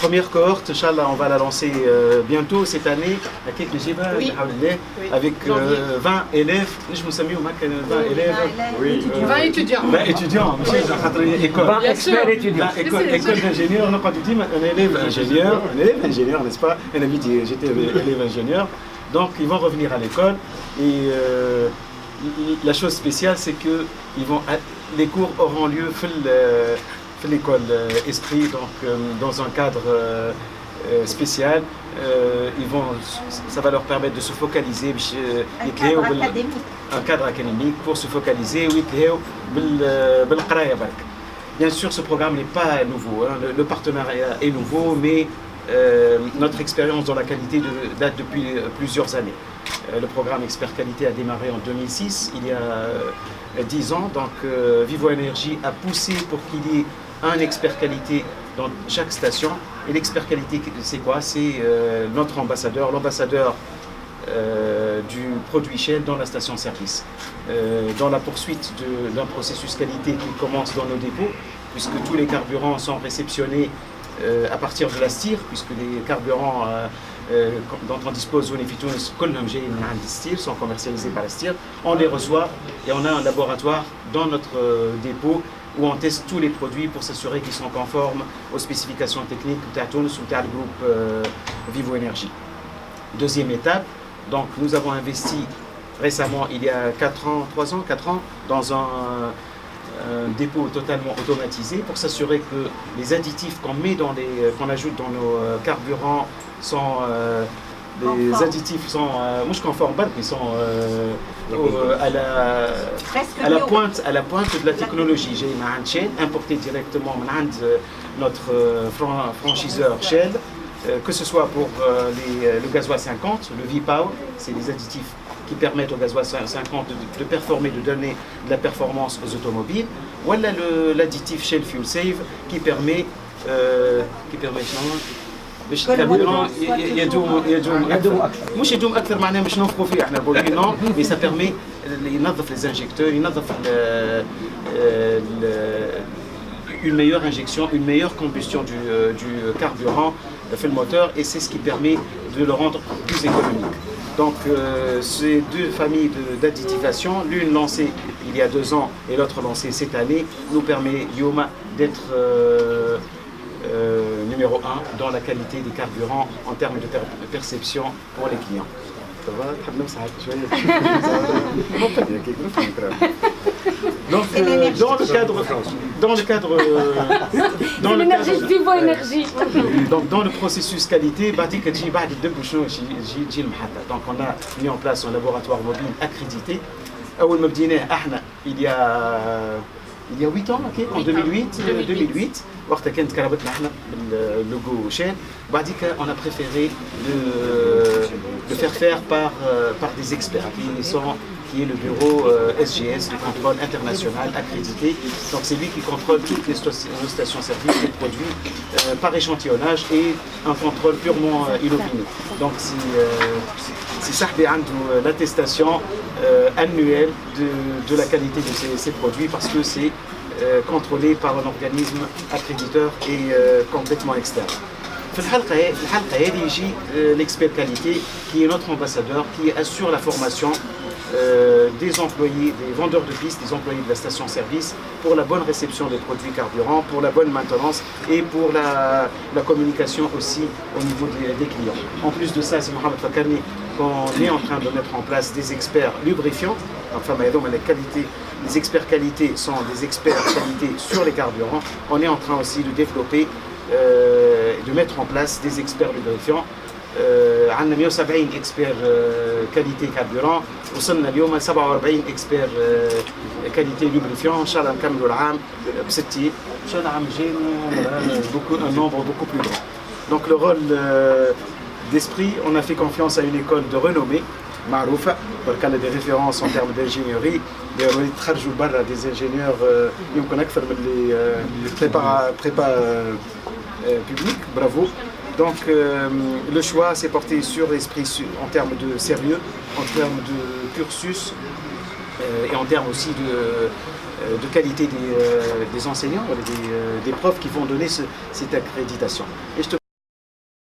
première cohorte, Inch'Allah, on va la lancer bientôt cette année, Oui. avec 20 élèves. Je me suis mis au Mac 20 élèves. 20 étudiants. 20 étudiants, école. 20 experts étudiants. École d'ingénieur, on a pas du tout, un élève ingénieur, n'est-ce pas? Un ami dit, j'étais élève ingénieur. Donc ils vont revenir à l'école et la chose spéciale c'est que les cours auront lieu dans l'école Esprit, donc dans un cadre spécial. Ça va leur permettre de se focaliser un cadre académique pour se focaliser. Bien sûr, ce programme n'est pas nouveau, hein. Le partenariat est nouveau, mais notre expérience dans la qualité date depuis plusieurs années. Le programme Expert Qualité a démarré en 2006, il y a 10 ans. Donc Vivo Énergie a poussé pour qu'il y ait un expert qualité dans chaque station. Et l'expert qualité, c'est quoi? C'est notre ambassadeur, l'ambassadeur du produit Shell dans la station-service. Dans la poursuite d'un processus qualité qui commence dans nos dépôts, puisque tous les carburants sont réceptionnés à partir de la STIR, puisque les carburants dont on dispose au Nefitoun, sont commercialisés par la STIR. On les reçoit et on a un laboratoire dans notre dépôt où on teste tous les produits pour s'assurer qu'ils sont conformes aux spécifications techniques de le groupe Vivo Énergie. Deuxième étape, donc nous avons investi récemment, il y a 4 ans, dans un dépôt totalement automatisé pour s'assurer que les additifs qu'on ajoute dans nos carburants sont les additifs sont conformes, mais sont à la pointe de la technologie. J'ai Shell importé directement notre franchiseur Shell, que ce soit pour le gasoil 50, le V-Power, c'est les additifs qui permettent au gasoil 50 de performer, de donner de la performance aux automobiles, ou l'additif Shell Fuel Save qui permet باش الكاربورون مش يدوم اكثر معناها باش نوفقوا فيه احنا بقولين نو مي سا بيرمي ينظف لي انجكتور ينظف une meilleure injection, une meilleure combustion du carburant fait le moteur, et c'est ce qui permet de le rendre plus économique. Donc ces deux familles d'additivation, l'une lancée il y a 2 ans et l'autre lancée cette année, nous permet Yoma d'être numéro 1 dans la qualité des carburants en termes de perception pour les clients. Donc dans le processus qualité, donc on a mis en place un laboratoire mobile accrédité. Il y a 8 ans, en 2008, وقتها كانت كرهبتنا احنا باللوجو شين. بعديك on a préféré le faire faire par des experts qui est le bureau SGS, le contrôle international accrédité. Donc c'est lui qui contrôle toutes les stations-service, les produits par échantillonnage et un contrôle purement inopiné. Donc c'est ça qui a l'attestation annuelle de la qualité de ces produits, parce que c'est contrôlé par un organisme accréditeur et complètement externe. في الحلقة هذه يجي l'expert qualité qui est notre ambassadeur, qui assure la formation des employés, des vendeurs de pistes, des employés de la station-service pour la bonne réception des produits carburants, pour la bonne maintenance et pour la communication aussi au niveau des clients. En plus de ça, c'est Mohamed Fakarni qu'on est en train de mettre en place des experts lubrifiants. Enfin, les experts qualité sont des experts qualité sur les carburants. On est en train aussi de développer, de mettre en place des experts lubrifiants. عندنا 170 اكسبير كاليتي كاربورون، وصلنا اليوم 47 اكسبير كاليتي لوبريفيون. ان شاء الله نكملوا العام ب60، ان شاء الله العام الجاي un nombre beaucoup plus grand. Donc le rôle d'Esprit, on a fait confiance à une école de renommée معروفة، وكان des références en termes d'ingénierie. تخرجوا برا des ingénieurs يمكن أكثر من اللي prépa public. Bravo. Donc le choix s'est porté sur l'Esprit en termes de sérieux, en termes de cursus et en termes aussi de qualité des enseignants, des profs qui vont donner cette accréditation. Et je te